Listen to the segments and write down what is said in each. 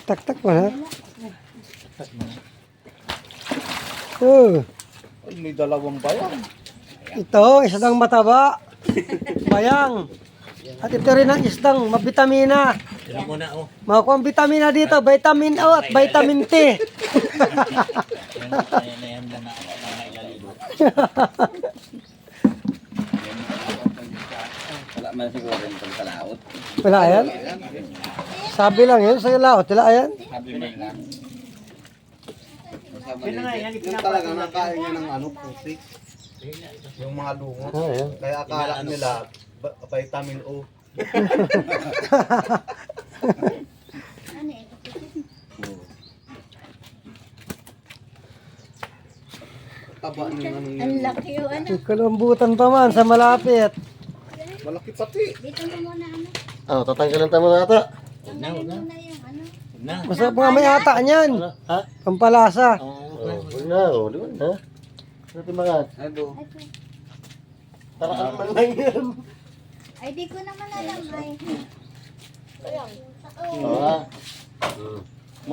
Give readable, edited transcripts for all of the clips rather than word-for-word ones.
Tak-tak mo ha. Oh, Ay, may dalawang bayang. ito, isdang mataba. Bayang. At ito rin ang isdang mabitamina. Tignan mo na, oh. Makuha ang vitamina dito, vitamin O at vitamin T. Ayan na nangailalibot. Wala man siguro rin pagkalaot. Wala yan? Sabi lang yun, sa'yo laot. Wala yan? Sabi man lang. Sino nga yan? Yung talaga nakain niya ng ano, putik. Yung mga lungot. Ah, yan. Kaya akala nila, vitamin O. Taba ng ano Ang yun. laki yung ano. May kalambutan pa man sa malapit. Malaki pati. Dito mo muna ano. Oh, tatanggalan tayo mga ata. Tanggalin mo na yung ano. Huwag na. Masarap nga may ata niyan. Ha? Pampalasa. Oo, Huwag na, di ba na? Natin mga Ano? taraan man lang yan. Ay, di ko naman alam ay. Oo.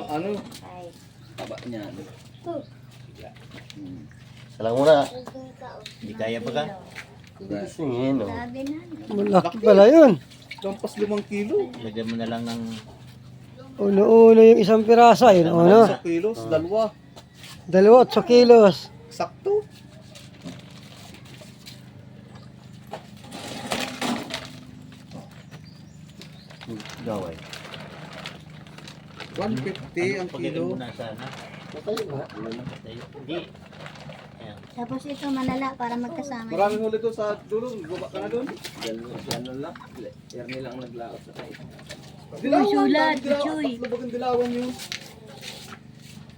Ano? Ay. Taba niya. Salang muna. Hindi kaya pa ka? Singin, oh. Sabi na. Malaki pala yun. Lampas 5 kilo. Lagyan mo na lang ng... Uno-uno yung isang piraso. Ayun, ano? 1 kilos, dalawa. 8 kilos. Sakto. Gaway. 150 ang Pagyan kilo. mo na sana. Matayo ba? Hindi. Ayan. Tapos ito manala para magkasama. Maraming huli doon sa dulo. Baba ka na doon. Yan lang. Ernie lang naglaot sa tayo. Dilawan. sulat, dilawan. Chuy. Tatlo bagang dilawan yun.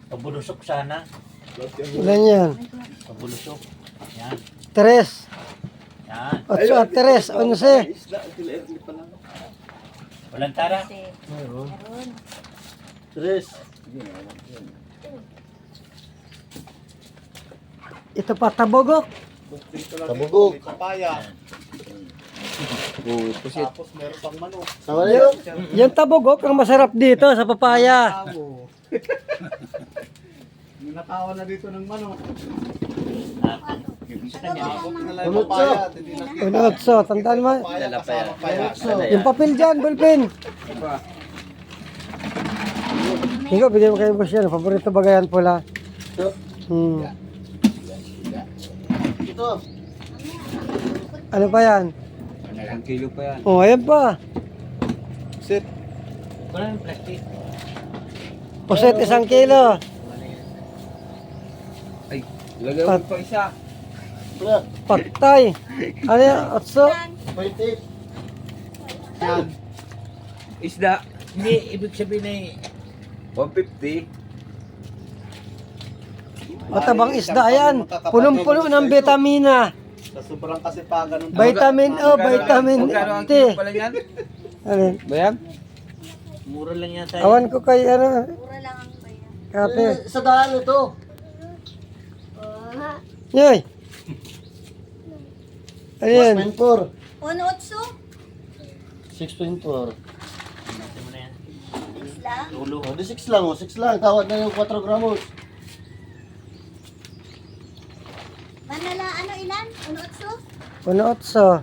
Pabulusok sana. Ilan yan? Pabulusok. Yan. 3. Yan. 8 at 3. 11. Isda, sila Ernie pa lang. Walang tara. Meron. Meron. 3. Ito pa, tabogok. Dito lang Tabugok. dito, may papaya. Oh, Tapos meron pang manok. Sama niyo. Yung tabogok ang masarap dito sa papaya. Tabo. May natawa na dito ng manok. Yung sa kanya. Abot na lang Unot yung papaya. Hindi na kita. Unotso, tandaan mo. Papaya kasama papaya. Yung papel dyan, ballpen. Ikaw, bigyan mo kayo boss yan. Paborito bagayan pula. Ito. Ano pa yan? 1 kilo pa yan. Oh, ayan pa. Sit. Wala yung plastic. Puset 1 kilo. Ay, lagay mo pa isa. Patay. Ano yan? Otso? Yan. Isda. Hindi, ibig sabihin ay 150. Matabang isda yan. Punong-puno ng vitamina. Sa sobrang kasipagan ng Vitamin O, vitamin Magkano ang T. kilo pala yan? Ano? Bayan? mura lang yan tayo. Awan ko kay ano, Mura lang ang bayan. kate. Sa daan ito. Oh. Yoy. Ano yan? 6.4. Unotso? 6.4. Natin mo na yan. Isla? Tulo. O, di 6 lang. 6 lang. Tawad na yung 4 gramos. Manala, ano ilan? Unotso? 1.8.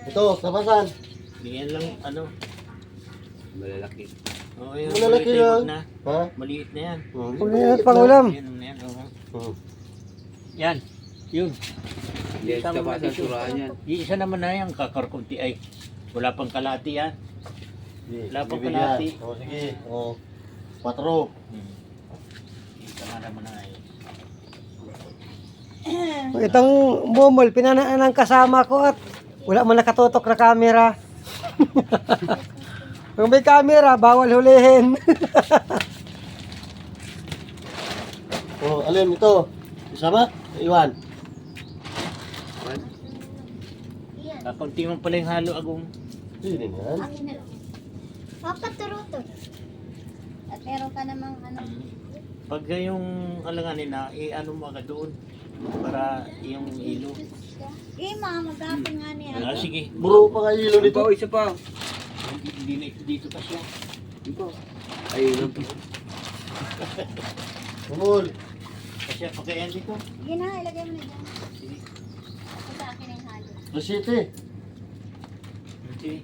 Ito, tapasan. Ganyan lang, ano. Malalaki. Oo, yun. Malalaki maliit lang. na. Ha? Maliit na yan. Huwag na yan, pangulam. Yan, yan. oo. Hmm. Yan. Yun. Yes, Tama tapos na ang surahan yan. Yung isa naman na yan, kakarkunti ay. Wala pang kalati yan. Wala pang kalati. O, sige. O, 4. Tama naman na ay. Itong bumol, pinanaan ng kasama ko at wala man nakatutok na camera. Kung may camera, bawal hulihin. Oh, alin ito? Isama? Iwan. Kakunti man pala yung halo agong. Hindi yan. Akin na lang. Papaturuto. At meron ka namang ano. Pag yung alanganin na, ano mo agad doon. Para yung ilo. Eh, mga mag-apin nga niya. Ah, sige. Buro pa nga hilo Isa dito. pa, isa pa. Hindi na dito pa siya. Dito. Ayun lang. Kumul. Kasi pagkayan dito. Sige na, ilagay mo na dyan. Sige. Sa akin ang halo. Resite. Sige.